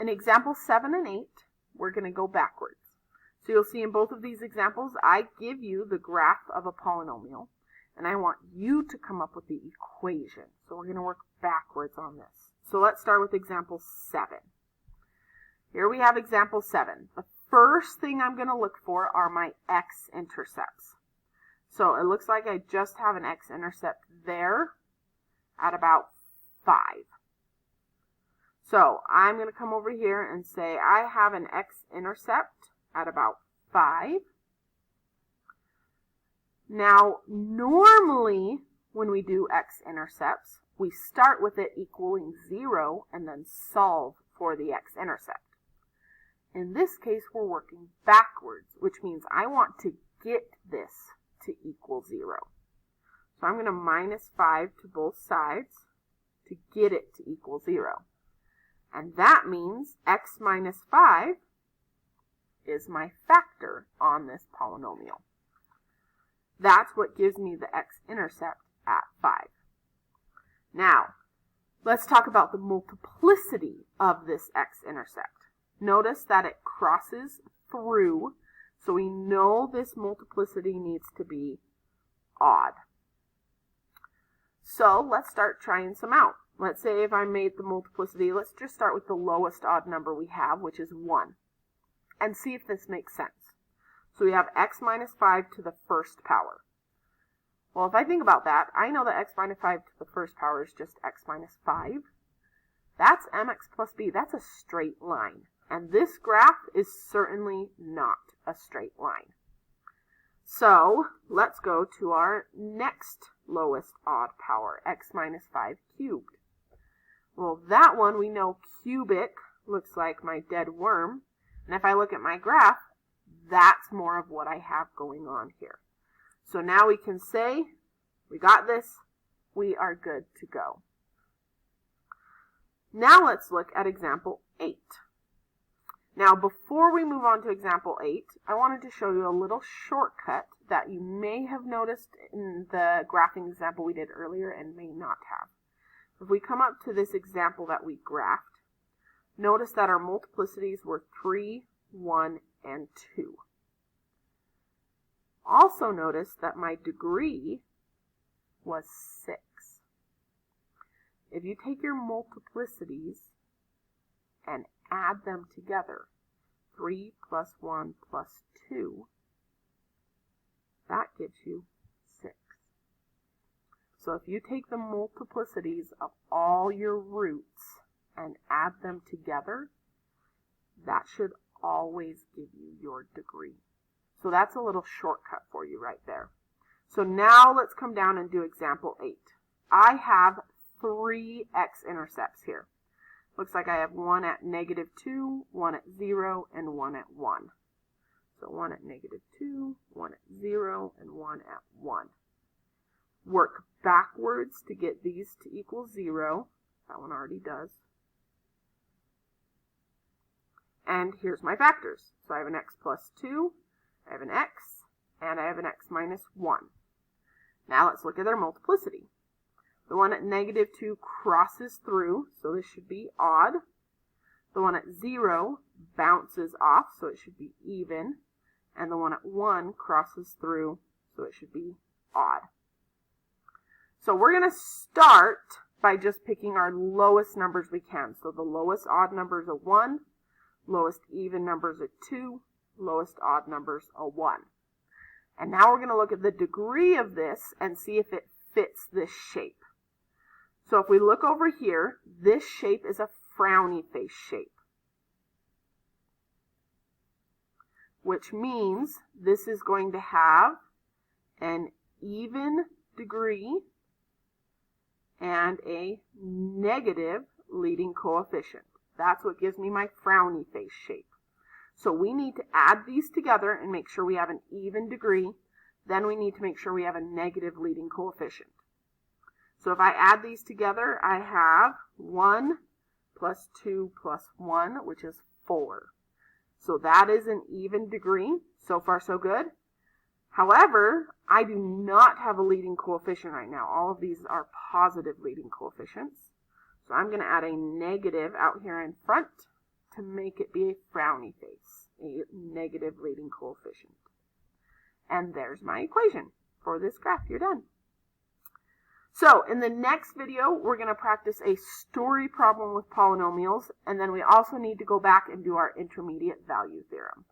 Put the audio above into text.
In example 7 and 8, we're going to go backwards. So you'll see in both of these examples, I give you the graph of a polynomial, and I want you to come up with the equation. So we're going to work backwards on this. So let's start with example 7. Here we have example 7. The first thing I'm going to look for are my x-intercepts. So it looks like I just have an x-intercept there at about 5. So I'm going to come over here and say I have an x-intercept at about 5. Now, normally when we do x-intercepts, we start with it equaling 0 and then solve for the x-intercept. In this case, we're working backwards, which means I want to get this to equal 0. So I'm going to minus 5 to both sides to get it to equal 0. And that means x minus 5 is my factor on this polynomial. That's what gives me the x-intercept at 5. Now, let's talk about the multiplicity of this x-intercept. Notice that it crosses through, so we know this multiplicity needs to be odd. So let's start trying some out. Let's say if I made the multiplicity, let's just start with the lowest odd number we have, which is 1, and see if this makes sense. So we have x minus 5 to the first power. Well, if I think about that, I know that x minus 5 to the first power is just x minus 5. That's mx plus b. That's a straight line. And this graph is certainly not a straight line. So let's go to our next lowest odd power, x minus 5 cubed. Well, that one we know cubic looks like my dead worm. And if I look at my graph, that's more of what I have going on here. So now we can say, we got this, we are good to go. Now let's look at example 8. Now before we move on to example 8, I wanted to show you a little shortcut that you may have noticed in the graphing example we did earlier and may not have. If we come up to this example that we graphed, notice that our multiplicities were 3, 1, and 2. Also notice that my degree was 6. If you take your multiplicities and add them together, 3 plus 1 plus 2, that gives you 6. So if you take the multiplicities of all your roots and add them together, that should always give you your degree. So that's a little shortcut for you right there. So now let's come down and do example 8. I have 3 x-intercepts here. Looks like I have one at -2, one at 0, and one at 1. So one at -2, one at 0, and one at 1. Work backwards to get these to equal 0. That one already does. And here's my factors. So I have an x plus 2, I have an x, and I have an x minus 1. Now let's look at their multiplicity. The one at -2 crosses through, so this should be odd. The one at 0 bounces off, so it should be even. And the one at 1 crosses through, so it should be odd. So we're going to start by just picking our lowest numbers we can. So the lowest odd number is a 1, lowest even number is a 2, lowest odd number is a 1. And now we're going to look at the degree of this and see if it fits this shape. So if we look over here, this shape is a frowny face shape, which means this is going to have an even degree and a negative leading coefficient. That's what gives me my frowny face shape. So we need to add these together and make sure we have an even degree. Then we need to make sure we have a negative leading coefficient. So if I add these together, I have 1 plus 2 plus 1, which is 4. So that is an even degree. So far, so good. However, I do not have a leading coefficient right now. All of these are positive leading coefficients. So I'm going to add a negative out here in front to make it be a frowny face, a negative leading coefficient. And there's my equation for this graph. You're done. So in the next video, we're going to practice a story problem with polynomials, and then we also need to go back and do our intermediate value theorem.